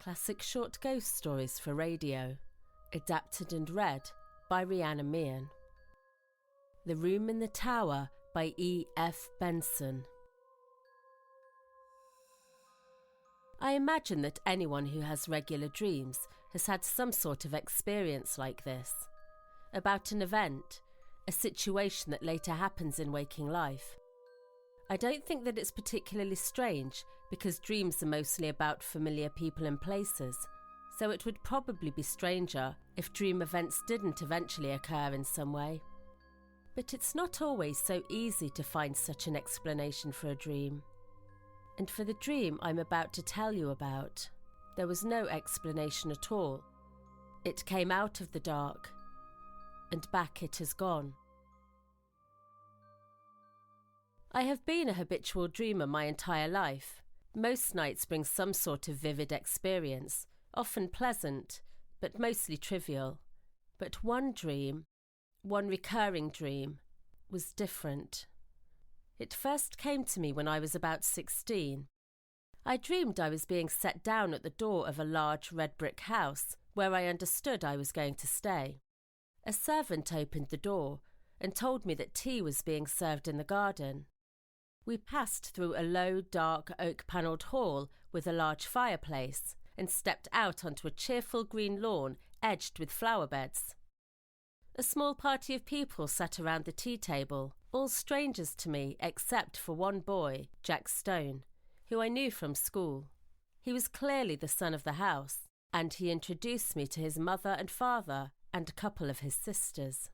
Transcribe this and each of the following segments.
Classic short ghost stories for radio, adapted and read by Rehannah Mian. The Room in the Tower by E.F. Benson. I imagine that anyone who has regular dreams has had some sort of experience like this, about an event, a situation that later happens in waking life. I don't think that it's particularly strange because dreams are mostly about familiar people and places, so it would probably be stranger if dream events didn't eventually occur in some way. But it's not always so easy to find such an explanation for a dream. And for the dream I'm about to tell you about, there was no explanation at all. It came out of the dark, and back it has gone. I have been a habitual dreamer my entire life. Most nights bring some sort of vivid experience, often pleasant, but mostly trivial. But one recurring dream, was different. It first came to me when I was about 16. I dreamed I was being set down at the door of a large red brick house where I understood I was going to stay. A servant opened the door and told me that tea was being served in the garden. We passed through a low, dark, oak-panelled hall with a large fireplace and stepped out onto a cheerful green lawn edged with flower beds. A small party of people sat around the tea table, all strangers to me except for one boy, Jack Stone, who I knew from school. He was clearly the son of the house, and he introduced me to his mother and father and a couple of his sisters.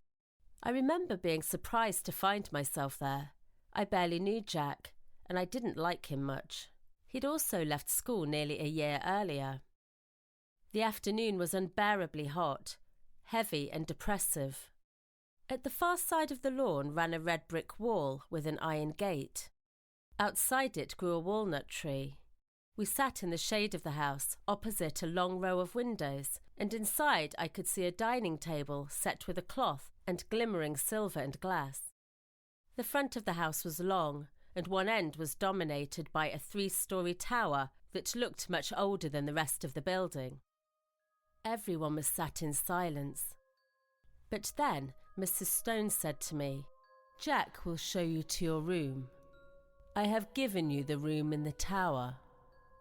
I remember being surprised to find myself there. I barely knew Jack, and I didn't like him much. He'd also left school nearly a year earlier. The afternoon was unbearably hot, heavy and depressive. At the far side of the lawn ran a red brick wall with an iron gate. Outside it grew a walnut tree. We sat in the shade of the house, opposite a long row of windows, and inside I could see a dining table set with a cloth and glimmering silver and glass. The front of the house was long, and one end was dominated by a 3-story tower that looked much older than the rest of the building. Everyone was sat in silence. But then Mrs. Stone said to me, "Jack will show you to your room. I have given you the room in the tower."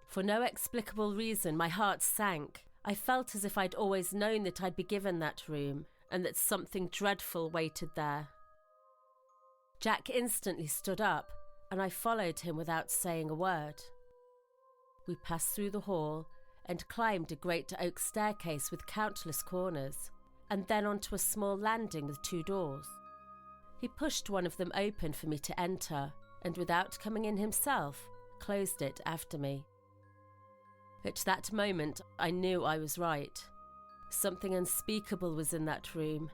For no explicable reason, my heart sank. I felt as if I'd always known that I'd be given that room and that something dreadful waited there. Jack instantly stood up, and I followed him without saying a word. We passed through the hall and climbed a great oak staircase with countless corners, and then onto a small landing with 2 doors. He pushed one of them open for me to enter, and without coming in himself, closed it after me. At that moment, I knew I was right. Something unspeakable was in that room.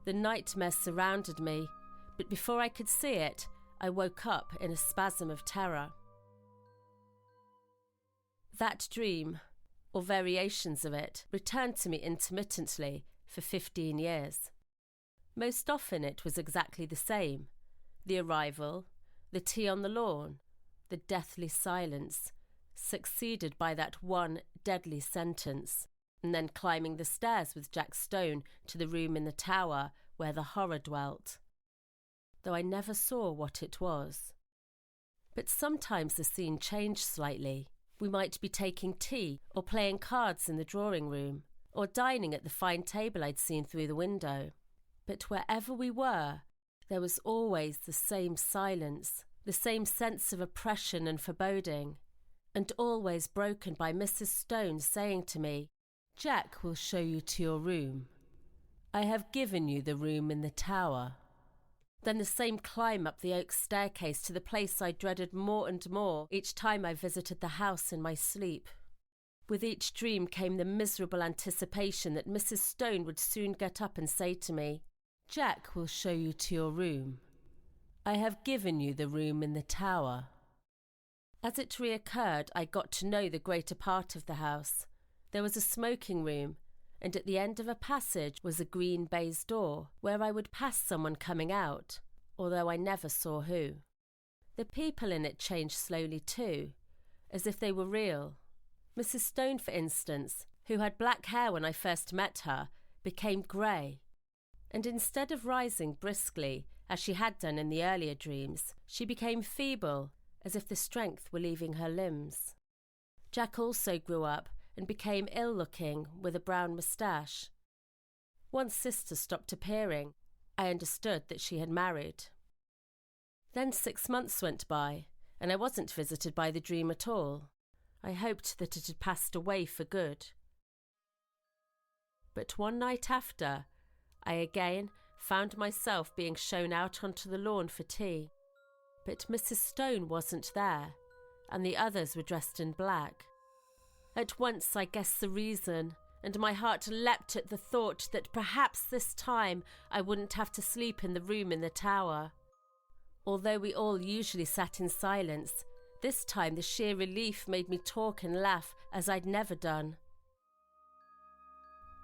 The nightmare surrounded me, but before I could see it, I woke up in a spasm of terror. That dream, or variations of it, returned to me intermittently for 15 years. Most often it was exactly the same. The arrival, the tea on the lawn, the deathly silence, succeeded by that one deadly sentence, and then climbing the stairs with Jack Stone to the room in the tower where the horror dwelt, though I never saw what it was. But sometimes the scene changed slightly. We might be taking tea or playing cards in the drawing room, or dining at the fine table I'd seen through the window. But wherever we were, there was always the same silence, the same sense of oppression and foreboding, and always broken by Mrs. Stone saying to me, "Jack will show you to your room. I have given you the room in the tower." Then the same climb up the oak staircase to the place I dreaded more and more each time I visited the house in my sleep. With each dream came the miserable anticipation that Mrs. Stone would soon get up and say to me, "Jack will show you to your room. I have given you the room in the tower." As it reoccurred, I got to know the greater part of the house. There was a smoking room, and at the end of a passage was a green baize door where I would pass someone coming out, although I never saw who. The people in it changed slowly too, as if they were real. Mrs. Stone, for instance, who had black hair when I first met her, became grey. And instead of rising briskly, as she had done in the earlier dreams, she became feeble, as if the strength were leaving her limbs. Jack also grew up and became ill-looking with a brown moustache. Once Sister stopped appearing, I understood that she had married. Then 6 months went by, and I wasn't visited by the dream at all. I hoped that it had passed away for good. But one night after, I again found myself being shown out onto the lawn for tea. But Mrs. Stone wasn't there, and the others were dressed in black. At once I guessed the reason, and my heart leapt at the thought that perhaps this time I wouldn't have to sleep in the room in the tower. Although we all usually sat in silence, this time the sheer relief made me talk and laugh as I'd never done.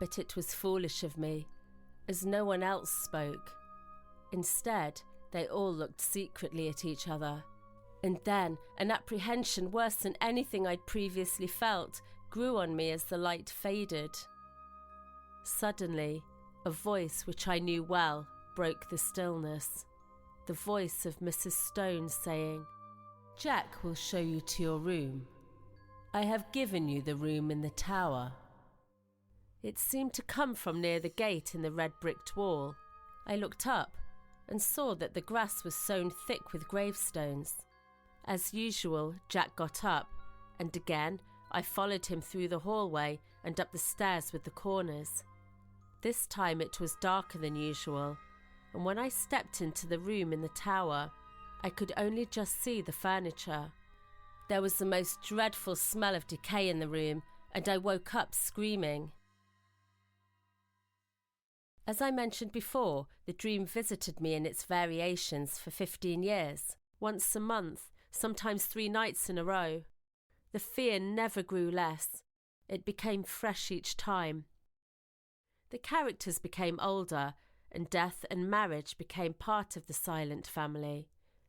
But it was foolish of me, as no one else spoke. Instead, they all looked secretly at each other. And then an apprehension worse than anything I'd previously felt grew on me as the light faded. Suddenly, a voice which I knew well broke the stillness. The voice of Mrs. Stone saying, "Jack will show you to your room. I have given you the room in the tower." It seemed to come from near the gate in the red bricked wall. I looked up and saw that the grass was sown thick with gravestones. As usual, Jack got up, and again I followed him through the hallway and up the stairs with the corners. This time it was darker than usual, and when I stepped into the room in the tower, I could only just see the furniture. There was the most dreadful smell of decay in the room, and I woke up screaming. As I mentioned before, the dream visited me in its variations for 15 years, once a month, sometimes 3 nights in a row. The fear never grew less. It became fresh each time. The characters became older, and death and marriage became part of the silent family.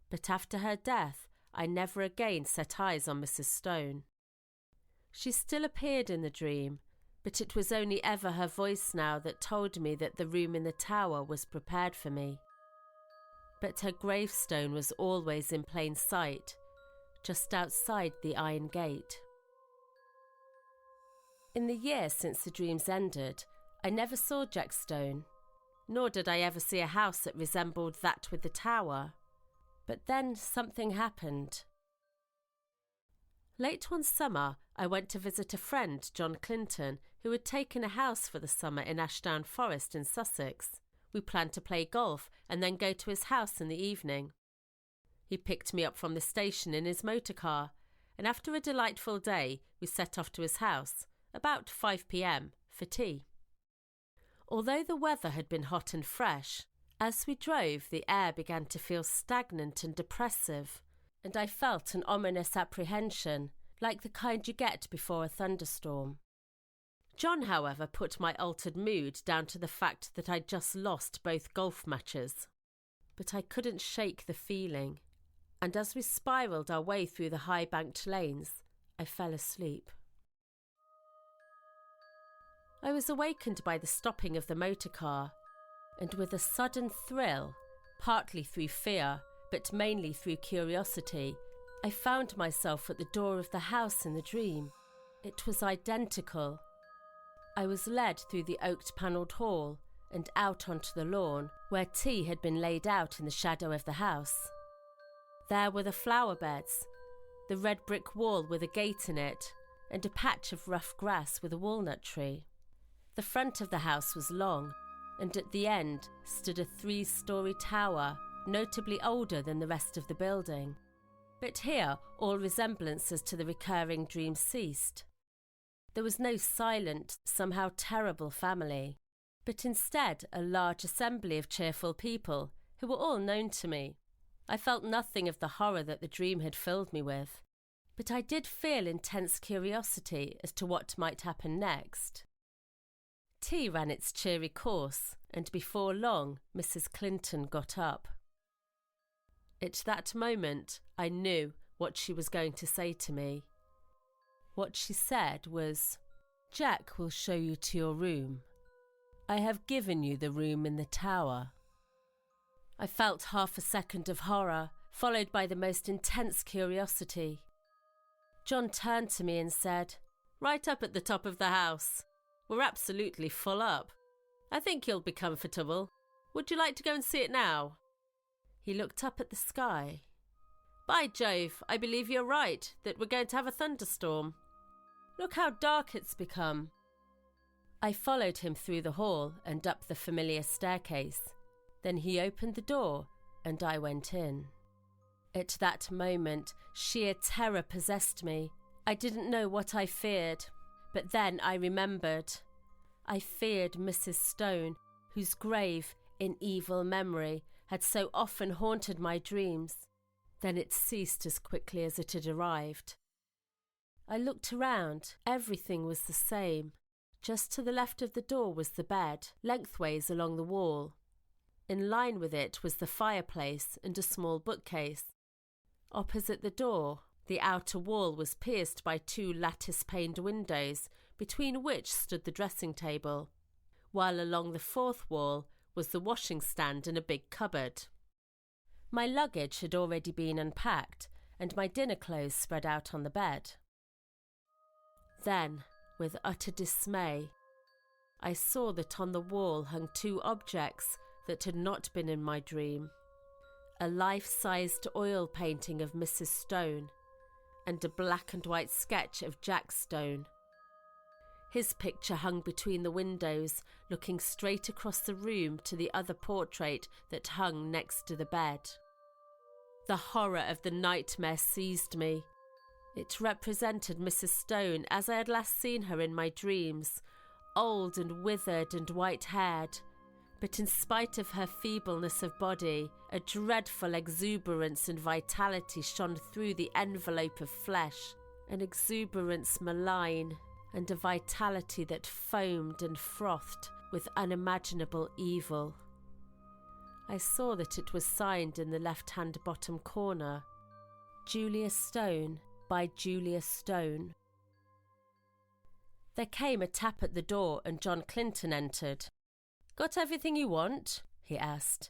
But after her death, I never again set eyes on Mrs. Stone. She still appeared in the dream, but it was only ever her voice now that told me that the room in the tower was prepared for me. But her gravestone was always in plain sight, just outside the iron gate. In the year since the dreams ended, I never saw Jack Stone, nor did I ever see a house that resembled that with the tower. But then something happened. Late one summer, I went to visit a friend, John Clinton, who had taken a house for the summer in Ashdown Forest in Sussex. We planned to play golf and then go to his house in the evening. He picked me up from the station in his motor car, and after a delightful day, we set off to his house, about 5 p.m, for tea. Although the weather had been hot and fresh, as we drove the air began to feel stagnant and depressive, and I felt an ominous apprehension, like the kind you get before a thunderstorm. John, however, put my altered mood down to the fact that I'd just lost both golf matches. But I couldn't shake the feeling, and as we spiralled our way through the high-banked lanes, I fell asleep. I was awakened by the stopping of the motor car, and with a sudden thrill, partly through fear, but mainly through curiosity, I found myself at the door of the house in the dream. It was identical. I was led through the oak-panelled hall and out onto the lawn, where tea had been laid out in the shadow of the house. There were the flower beds, the red brick wall with a gate in it, and a patch of rough grass with a walnut tree. The front of the house was long, and at the end stood a 3-storey tower, notably older than the rest of the building. But here all resemblances to the recurring dream ceased. There was no silent, somehow terrible family, but instead a large assembly of cheerful people who were all known to me. I felt nothing of the horror that the dream had filled me with, but I did feel intense curiosity as to what might happen next. Tea ran its cheery course, and before long Mrs. Clinton got up. At that moment I knew what she was going to say to me. What she said was, "Jack will show you to your room. I have given you the room in the tower." I felt half a second of horror, followed by the most intense curiosity. John turned to me and said, "Right up at the top of the house. We're absolutely full up. I think you'll be comfortable. Would you like to go and see it now?" He looked up at the sky. "By Jove, I believe you're right, that we're going to have a thunderstorm. Look how dark it's become." I followed him through the hall and up the familiar staircase. Then he opened the door and I went in. At that moment, sheer terror possessed me. I didn't know what I feared, but then I remembered. I feared Mrs. Stone, whose grave, in evil memory, had so often haunted my dreams. Then it ceased as quickly as it had arrived. I looked around. Everything was the same. Just to the left of the door was the bed, lengthways along the wall. In line with it was the fireplace and a small bookcase. Opposite the door, the outer wall was pierced by 2 lattice-paned windows, between which stood the dressing table, while along the 4th wall was the washing stand and a big cupboard. My luggage had already been unpacked, and my dinner clothes spread out on the bed. Then, with utter dismay, I saw that on the wall hung 2 objects that had not been in my dream: a life-sized oil painting of Mrs. Stone and a black and white sketch of Jack Stone. His picture hung between the windows, looking straight across the room to the other portrait that hung next to the bed. The horror of the nightmare seized me. It represented Mrs. Stone as I had last seen her in my dreams, old and withered and white-haired, but in spite of her feebleness of body, a dreadful exuberance and vitality shone through the envelope of flesh, an exuberance malign, and a vitality that foamed and frothed with unimaginable evil. I saw that it was signed in the left-hand bottom corner, "Julia Stone, by Julia Stone." There came a tap at the door and John Clinton entered. "Got everything you want?" he asked.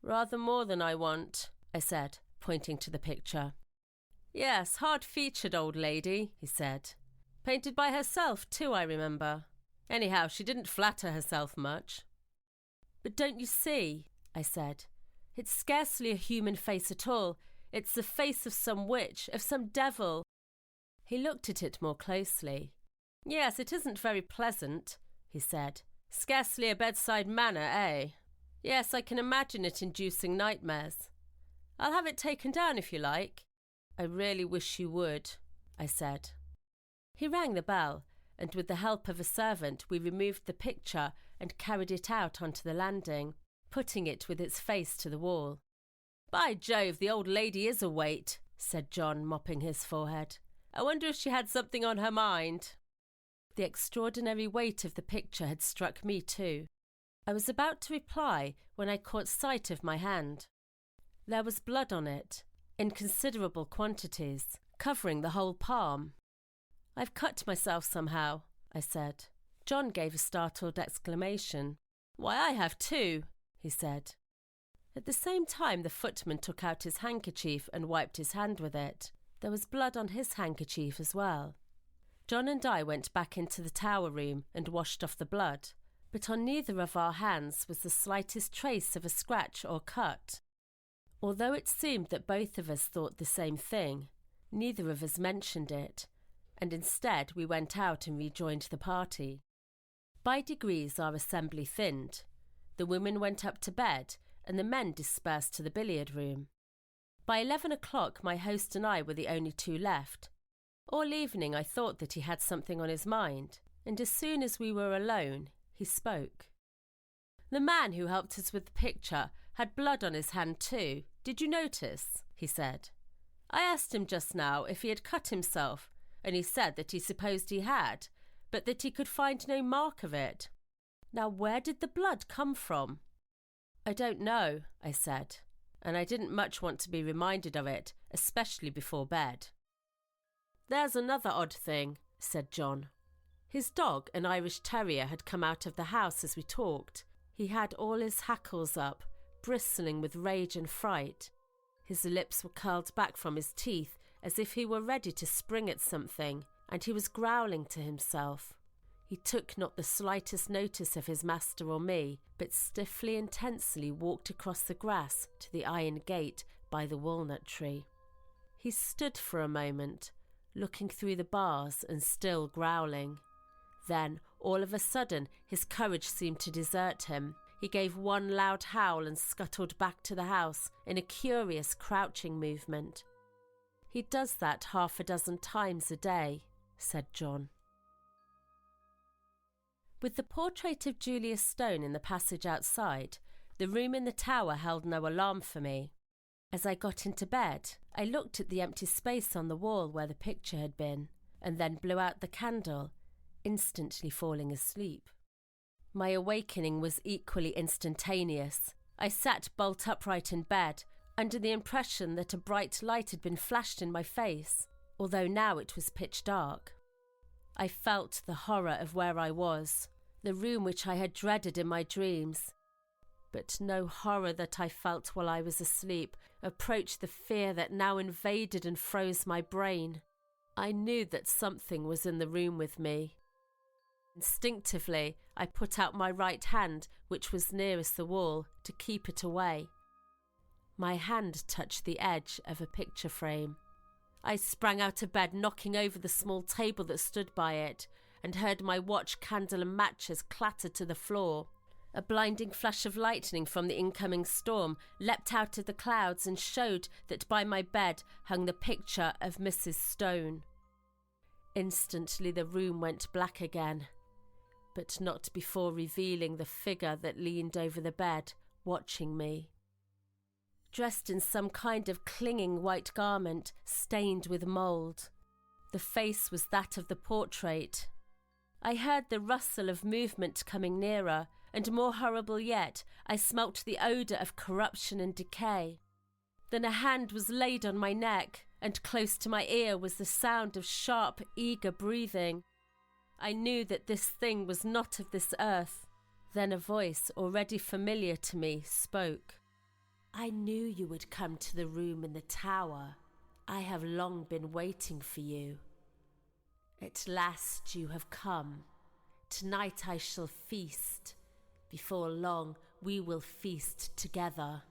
"Rather more than I want," I said, pointing to the picture. "Yes, hard-featured old lady," he said. "Painted by herself too, I remember. Anyhow, she didn't flatter herself much." "But don't you see," I said, "it's scarcely a human face at all. It's the face of some witch, of some devil." He looked at it more closely. "Yes, it isn't very pleasant," he said. "Scarcely a bedside manner, eh? Yes, I can imagine it inducing nightmares. I'll have it taken down if you like." "I really wish you would," I said. He rang the bell, and with the help of a servant we removed the picture and carried it out onto the landing, putting it with its face to the wall. "By Jove, the old lady is a weight," said John, mopping his forehead. "I wonder if she had something on her mind." The extraordinary weight of the picture had struck me too. I was about to reply when I caught sight of my hand. There was blood on it, in considerable quantities, covering the whole palm. "I've cut myself somehow," I said. John gave a startled exclamation. "Why, I have too," he said. At the same time, the footman took out his handkerchief and wiped his hand with it. There was blood on his handkerchief as well. John and I went back into the tower room and washed off the blood, but on neither of our hands was the slightest trace of a scratch or cut. Although it seemed that both of us thought the same thing, neither of us mentioned it, and instead we went out and rejoined the party. By degrees our assembly thinned. The women went up to bed, and the men dispersed to the billiard room. By 11 o'clock my host and I were the only 2 left. All evening I thought that he had something on his mind, and as soon as we were alone, he spoke. "The man who helped us with the picture had blood on his hand too. Did you notice?" he said. "I asked him just now if he had cut himself, and he said that he supposed he had, but that he could find no mark of it. Now where did the blood come from?" "I don't know," I said, and I didn't much want to be reminded of it, especially before bed. "There's another odd thing," said John. His dog, an Irish terrier, had come out of the house as we talked. He had all his hackles up, bristling with rage and fright. His lips were curled back from his teeth as if he were ready to spring at something, and he was growling to himself. He took not the slightest notice of his master or me, but stiffly and tensely walked across the grass to the iron gate by the walnut tree. He stood for a moment, looking through the bars and still growling. Then, all of a sudden, his courage seemed to desert him. He gave one loud howl and scuttled back to the house in a curious crouching movement. "He does that 6 times a day," said John. With the portrait of Julius Stone in the passage outside, the room in the tower held no alarm for me. As I got into bed, I looked at the empty space on the wall where the picture had been, and then blew out the candle, instantly falling asleep. My awakening was equally instantaneous. I sat bolt upright in bed, under the impression that a bright light had been flashed in my face, although now it was pitch dark. I felt the horror of where I was, the room which I had dreaded in my dreams. But no horror that I felt while I was asleep approached the fear that now invaded and froze my brain. I knew that something was in the room with me. Instinctively, I put out my right hand, which was nearest the wall, to keep it away. My hand touched the edge of a picture frame. I sprang out of bed, knocking over the small table that stood by it, and heard my watch, candle and matches clatter to the floor. A blinding flash of lightning from the incoming storm leapt out of the clouds and showed that by my bed hung the picture of Mrs. Stone. Instantly the room went black again, but not before revealing the figure that leaned over the bed, watching me. Dressed in some kind of clinging white garment, stained with mould. The face was that of the portrait. I heard the rustle of movement coming nearer, and more horrible yet, I smelt the odour of corruption and decay. Then a hand was laid on my neck, and close to my ear was the sound of sharp, eager breathing. I knew that this thing was not of this earth. Then a voice, already familiar to me, spoke. "I knew you would come to the room in the tower. I have long been waiting for you. At last you have come. Tonight I shall feast. Before long we will feast together."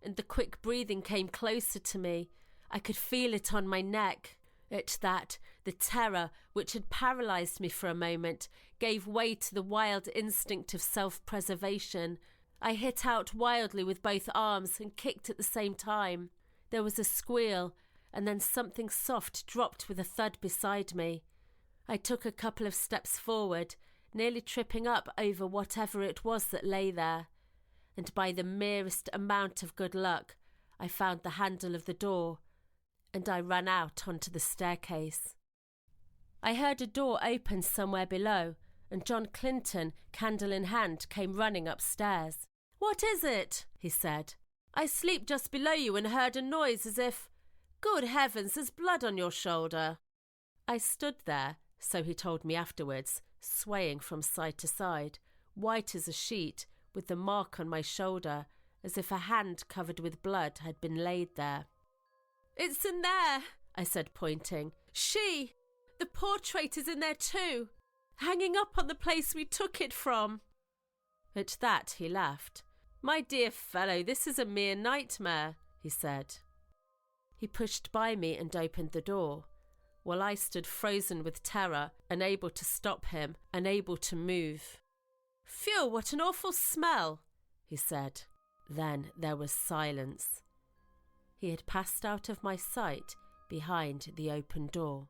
And the quick breathing came closer to me. I could feel it on my neck. At that, the terror, which had paralysed me for a moment, gave way to the wild instinct of self-preservation. I hit out wildly with both arms and kicked at the same time. There was a squeal, and then something soft dropped with a thud beside me. I took a couple of steps forward, nearly tripping up over whatever it was that lay there, and by the merest amount of good luck, I found the handle of the door, and I ran out onto the staircase. I heard a door open somewhere below, and John Clinton, candle in hand, came running upstairs. "What is it?" he said. "I sleep just below you and heard a noise as if... Good heavens, there's blood on your shoulder." I stood there, so he told me afterwards, swaying from side to side, white as a sheet, with the mark on my shoulder, as if a hand covered with blood had been laid there. "It's in there," I said, pointing. The portrait is in there too, hanging up on the place we took it from." At that he laughed. "My dear fellow, this is a mere nightmare," he said. He pushed by me and opened the door, while I stood frozen with terror, unable to stop him, unable to move. "Phew, what an awful smell," he said. Then there was silence. He had passed out of my sight behind the open door.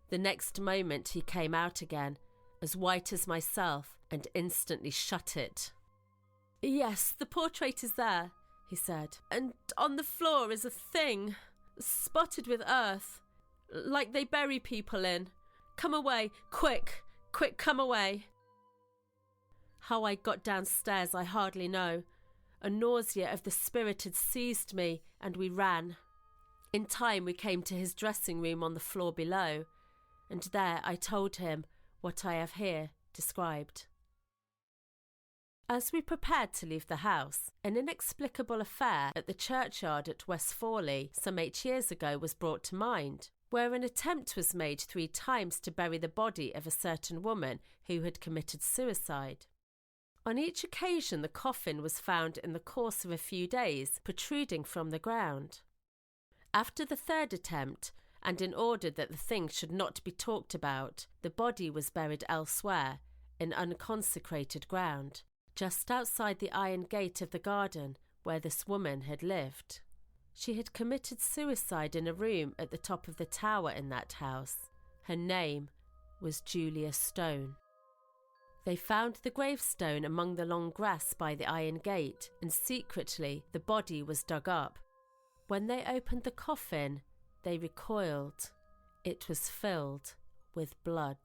The next moment he came out again, as white as myself, and instantly shut it. "Yes, the portrait is there," he said, "and on the floor is a thing, spotted with earth, like they bury people in. Come away, quick, come away." How I got downstairs I hardly know. A nausea of the spirit had seized me, and we ran. In time we came to his dressing room on the floor below, and there I told him what I have here described. As we prepared to leave the house, an inexplicable affair at the churchyard at West Fawley some 8 years ago was brought to mind, where an attempt was made 3 times to bury the body of a certain woman who had committed suicide. On each occasion the coffin was found in the course of a few days, protruding from the ground. After the 3rd attempt, and in order that the thing should not be talked about, the body was buried elsewhere, in unconsecrated ground, just outside the iron gate of the garden where this woman had lived. She had committed suicide in a room at the top of the tower in that house. Her name was Julia Stone. They found the gravestone among the long grass by the iron gate, and secretly the body was dug up. When they opened the coffin, they recoiled. It was filled with blood.